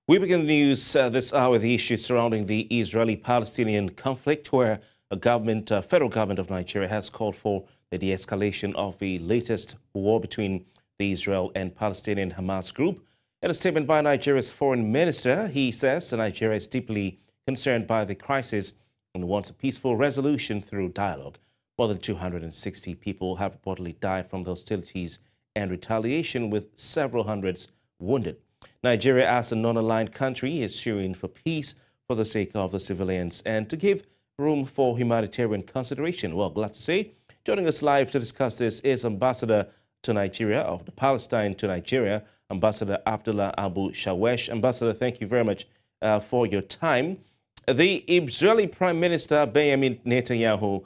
We begin the news this hour with the issues surrounding the Israeli-Palestinian conflict, where a federal government of Nigeria has called for the de-escalation of the latest war between the Israel and Palestinian Hamas group. In a statement by Nigeria's foreign minister, he says that Nigeria is deeply concerned by the crisis and wants a peaceful resolution through dialogue. More than 260 people have reportedly died from the hostilities and retaliation, with several hundreds wounded. Nigeria, as a non-aligned country, is suing for peace for the sake of the civilians and to give room for humanitarian consideration. Well, glad to say, joining us live to discuss this is Ambassador to Nigeria of the Palestine to Nigeria, Ambassador Abdullah Abu Shawesh. Ambassador, thank you very much for your time. The Israeli Prime Minister Benjamin Netanyahu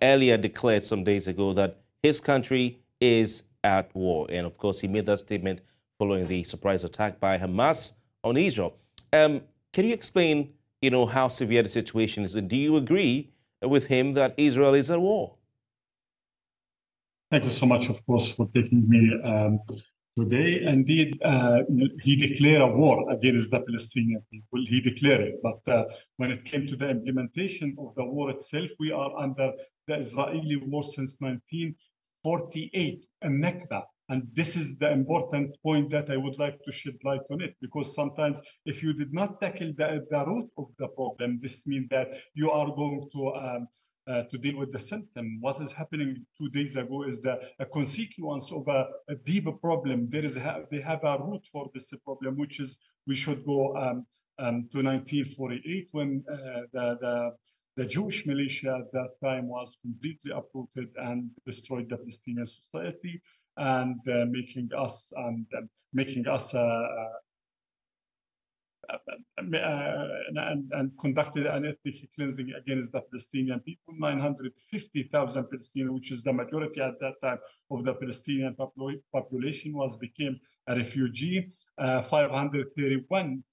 earlier declared some days ago that his country is at war. And of course, he made that statement following the surprise attack by Hamas on Israel. Can you explain, how severe the situation is? And do you agree with him that Israel is at war? Thank you so much, of course, for taking me today. Indeed, he declared a war against the Palestinian people. He declared it. But when it came to the implementation of the war itself, we are under the Israeli war since 1948, a Nakba. And this is the important point that I would like to shed light on it, because sometimes if you did not tackle the root of the problem, this means that you are going to deal with the symptom. What is happening 2 days ago is a consequence of a deeper problem. They have a root for this problem, which is we should go to 1948 when the Jewish militia at that time was completely uprooted and destroyed the Palestinian society, and making us and conducted an ethnic cleansing against the Palestinian people. 950,000 Palestinians, which is the majority at that time of the Palestinian population, became a refugee. 531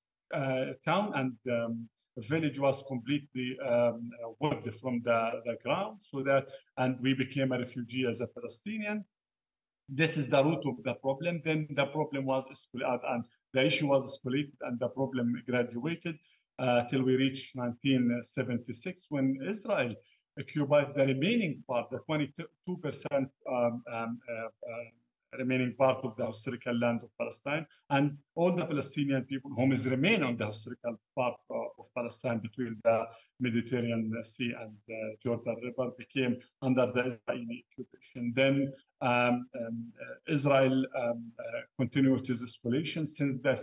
town and village was completely wiped from the ground, and we became a refugee as a Palestinian. This is the root of the problem. Then the problem was escalated, and the issue was escalated, and the problem graduated till we reached 1976, when Israel occupied the remaining part, the 22% remaining part of the historical lands of Palestine, and all the Palestinian people whom remain on the historical part of Palestine between the Mediterranean Sea and the Jordan River became under the Israeli occupation. Then Israel continued its escalation since the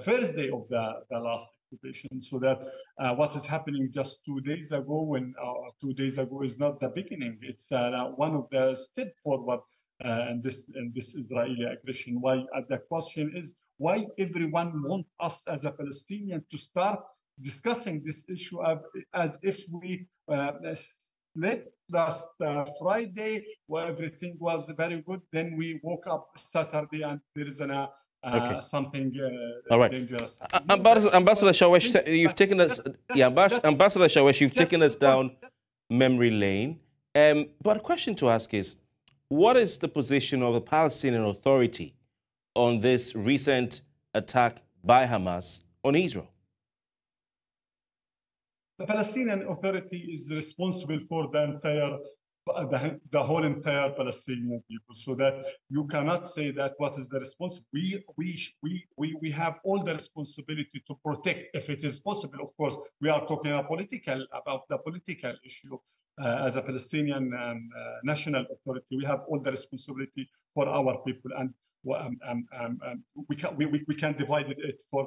first day of the last occupation. So that what is happening just 2 days ago, when 2 days ago is not the beginning, it's one of the step forward. And this Israeli aggression. Why? The question is why everyone wants us as a Palestinian to start discussing this issue as if we slept last Friday, where everything was very good. Then we woke up Saturday and there is something all right. dangerous. Ambassador Shawesh, you've taken us. Ambassador Shawesh, you've taken us down memory lane. But a question to ask is, what is the position of the Palestinian Authority on this recent attack by Hamas on Israel? The Palestinian Authority is responsible for the whole entire Palestinian people. So that you cannot say that what is the responsibility. We have all the responsibility to protect, if it is possible. Of course, we are talking about the political issue. As a Palestinian national authority, we have all the responsibility for our people, and we can divide it for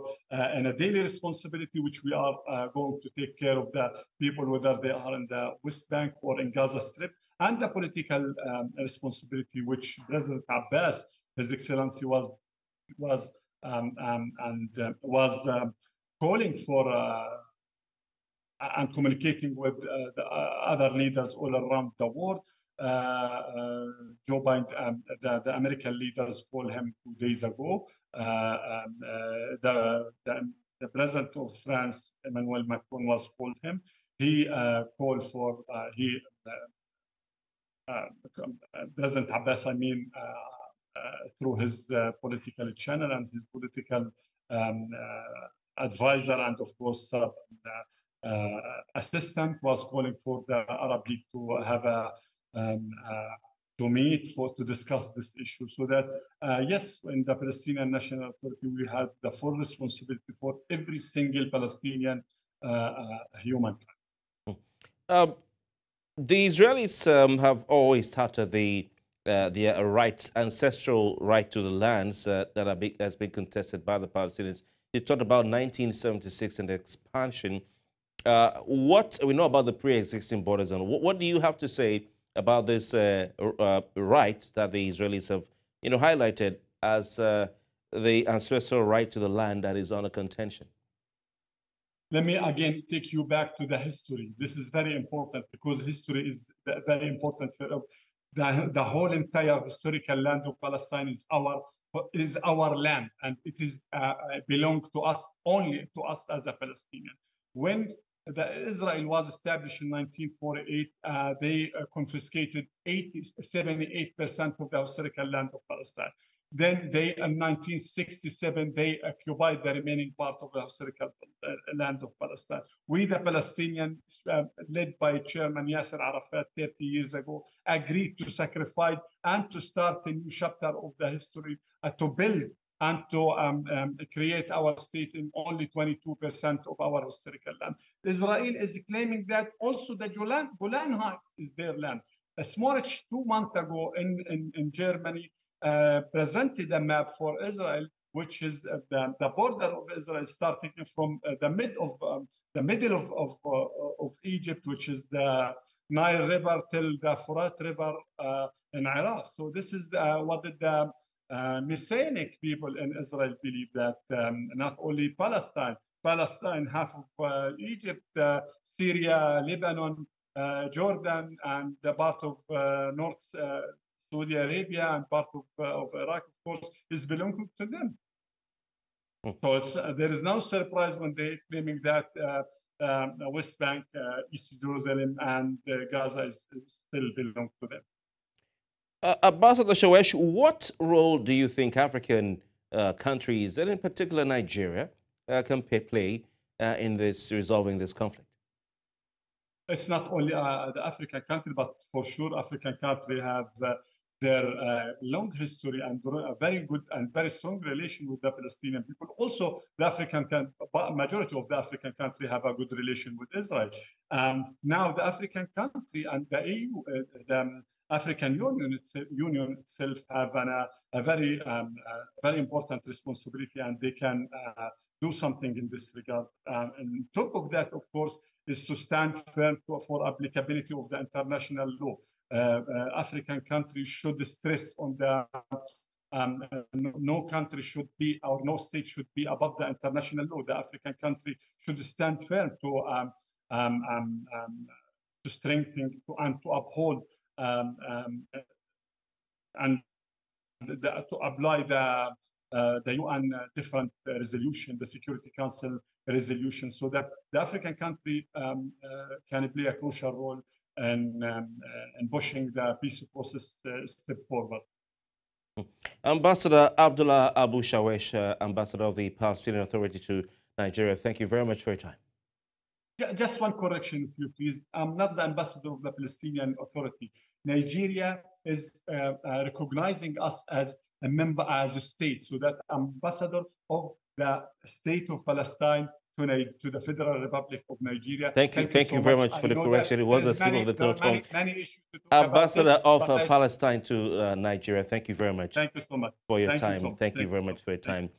in a daily responsibility, which we are going to take care of the people, whether they are in the West Bank or in Gaza Strip, and the political responsibility, which President Abbas, His Excellency, was calling for. And communicating with the other leaders all around the world. Joe Biden, the American leaders called him 2 days ago. The president of France, Emmanuel Macron, was called him. He called for President Abbas, through his political channel and his political advisor and, of course, assistant was calling for the Arab League to have to meet to discuss this issue. So that, yes, in the Palestinian National Authority, we had the full responsibility for every single Palestinian humankind. The Israelis have always started the ancestral right to the lands that has been contested by the Palestinians. You talked about 1976 and the expansion. What we know about the pre-existing borders, and what do you have to say about this right that the Israelis have, highlighted as the ancestral right to the land that is under contention? Let me again take you back to the history. This is very important because history is very important for the whole entire historical land of Palestine is our land, and it is belong to us, only to us as a Palestinian. When Israel was established in 1948, they confiscated 78% of the historical land of Palestine. Then in 1967, they occupied the remaining part of the historical land of Palestine. We, the Palestinians, led by Chairman Yasser Arafat 30 years ago, agreed to sacrifice and to start a new chapter of the history, to build and to create our state in only 22% of our historical land. Israel is claiming that also the Golan Heights is their land. Smotrich 2 months ago in Germany presented a map for Israel, which is the border of Israel starting from the middle of Egypt, which is the Nile River till the Furat River in Iraq. So this is what the Messianic people in Israel believe, that not only Palestine, half of Egypt, Syria, Lebanon, Jordan, and the part of North Saudi Arabia and part of Iraq, of course, is belonging to them. So there is no surprise when they're claiming that West Bank, East Jerusalem, and Gaza is still belong to them. Ambassador Shawesh, what role do you think African countries, and in particular Nigeria, can play in resolving this conflict? It's not only the African country, but for sure African countries have their long history and a very good and very strong relation with the Palestinian people. Also, the majority of the African countries have a good relation with Israel. Now, the African country and the EU, the African Union itself have a very important responsibility, and they can do something in this regard. And on top of that, of course, is to stand firm for applicability of the international law. African countries should stress on the no country should be, or no state should be above the international law. The African country should stand firm to strengthen and to uphold and to apply the UN different resolution, the Security Council resolution, so that the African country can play a crucial role in pushing the peace process step forward. Ambassador Abdullah Abu Shawesh, Ambassador of the Palestinian Authority to Nigeria, thank you very much for your time. Just one correction, if you please. I'm not the ambassador of the Palestinian Authority. Nigeria is recognizing us as a member, as a state, so that ambassador of the state of Palestine to the Federal Republic of Nigeria. Thank you very much for the correction. It was a slip of the tongue. Ambassador of Palestine to Nigeria, thank you very much. Thank you so much for your time. Thank you very much for your time.